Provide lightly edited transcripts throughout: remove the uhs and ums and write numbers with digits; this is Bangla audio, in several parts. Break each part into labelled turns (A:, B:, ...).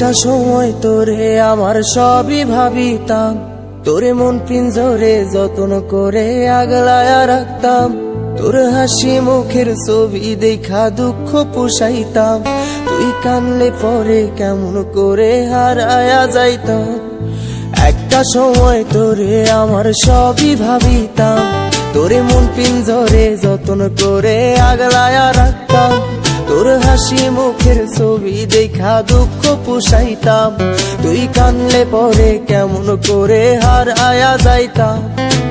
A: একটা সময় তোরে আমার সবই ভাবিতাম, তোরে মন পিঞ্জরে যত্ন করে আগলায়া রাখতাম। তোর হাসি মুখের ছবি দেখা দুঃখ পুষাইতাম, তুই কানলে পরে কেমন করে হারায়া যাইতাম। একটা সময় তোরে আমার সবই ভাবিতাম, তোরে মন পিঞ্জরে যত্ন করে আগলায়া রাখতাম। তোর হাসি মুখের ছবি দেখা দুঃখ পুষাইতাম, তুই কানলে পরে কেমন করে হারায়া যাইতাম।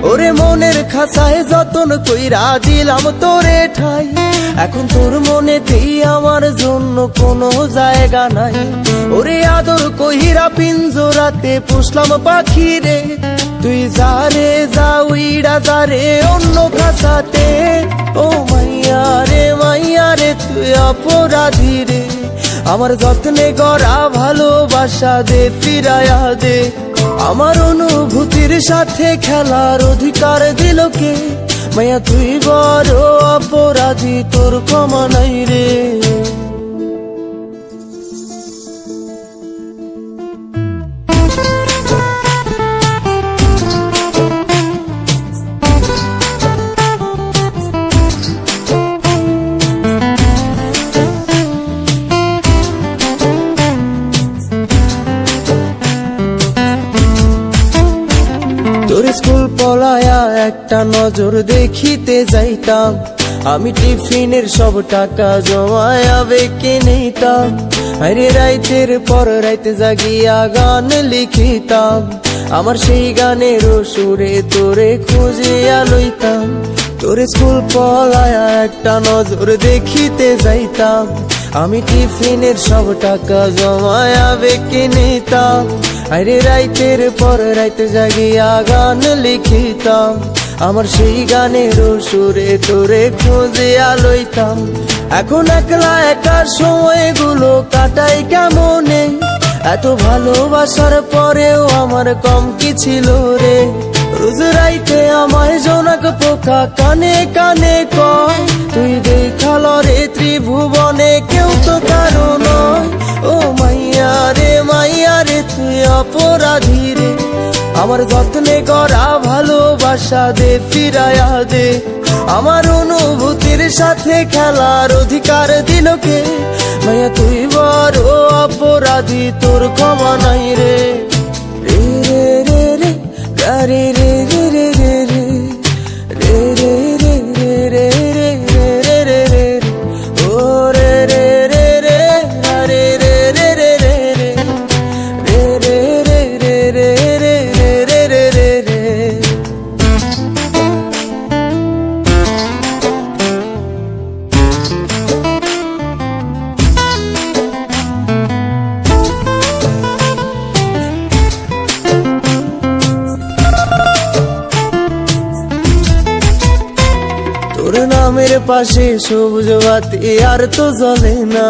A: ওরে মনের খাঁচায় যতন কইরা দিলাম তোরে ঠাই, এখন তোর মনেতেই আমার জন্য কোনো জায়গা নাই। ওরে আদর কইরা পিঞ্জরাতে পুষলাম পাখি রে, তুই যারে যা উইড়া যারে অন্য খাঁচাতে। ও মাইয়া রে তুই অপরাধী রে, আমার যত্নে গড়া ভালোবাসা দে ফিরায়া দে। আমার অনুভূতির সাথে খেলার অধিকার দিল কে? মাইয়া তুই বড় অপরাধী, তোর ক্ষমা নাই রে। তোর স্কুল পলায়া একটা নজর দেখিতে যাইতাম, আমি টিফিনের সব টাকা জমায়া বেঁকে নিতাম। আরে রাইতের পর রাইতে জাগিয়া গান লিখিতাম, আমার সেই গানের সুরে তোরে খুঁজিয়া লইতাম। তোর স্কুল পলায়া একটা নজর দেখিতে যাইতাম, আমি টিফিনের সব টাকা জমায়া বেঁকে নিতাম। আরে রাইতের পর রাইতে জাগিয়া গান লিখিতাম, আমার সেই গানের সুরে তোরে খুঁজিয়া লইতাম। এখন একলা একার সময়গুলো কাটাই কেমনে, এত ভালোবাসার পরেও আমার কম কি ছিল রে। রোজ রাইতে আমায় জোনাক পোকা কানে কানে কয়, তুই দেখাল রে ত্রিভুবনে কেউ তো কারো নয়। ও মাইয়া রে তুই অপরাধী রে, আমার যত্নে গড়া ভালোবাসা দে ফিরায়া দে। আমার অনুভূতির সাথে খেলার অধিকার দিল কে? মাইয়া তুই বড় অপরাধী, তোর ক্ষমা নাই রে। রে রে রে রে রে রে রে রে রে রে রে রে রে রে রে রে ও রে রে রে রে রে রে রে রে রে রে রে রে রে রে রে। তোর নামের পাশে সবুজ বাতি আর তো জ্বলে না,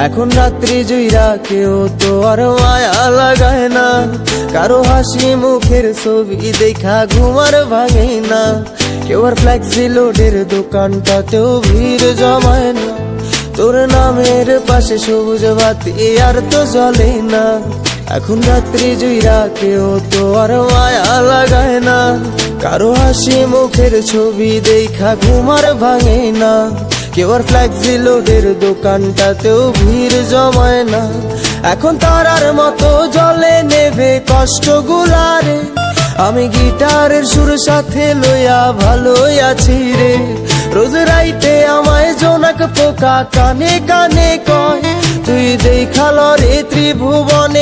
A: এখন রাত্রি জুইরা কেউ তো আর মায়া লাগায় না। কারো হাসি মুখের ছবি দেখা ঘুমার ভাঙে না, কেউ আর ফ্লেক্সি লোডের দোকানটাতেও ভিড় জমায় না। তোর নামের পাশে সবুজ বাতি আর তো জ্বলে না, এখন রাত্রি জুইরা কেউ তো আর মায়া লাগায় না। কারো হাসি মুখের ছবি দেখা ঘুমার ভাঙে না, কেউ আর ফ্লেক্সি লোডের দোকানটাতেও ভিড় জমায় না। এখন তারার মতো জলে নেবে কষ্ট গুলারে, আমি গিটারের সুর সাথে লইয়া ভালোই আছি রে। রোজ রাইতে আমায় জোনাক পোকা কানে কানে কয়, তুই দেখাল রে ত্রিভুবনে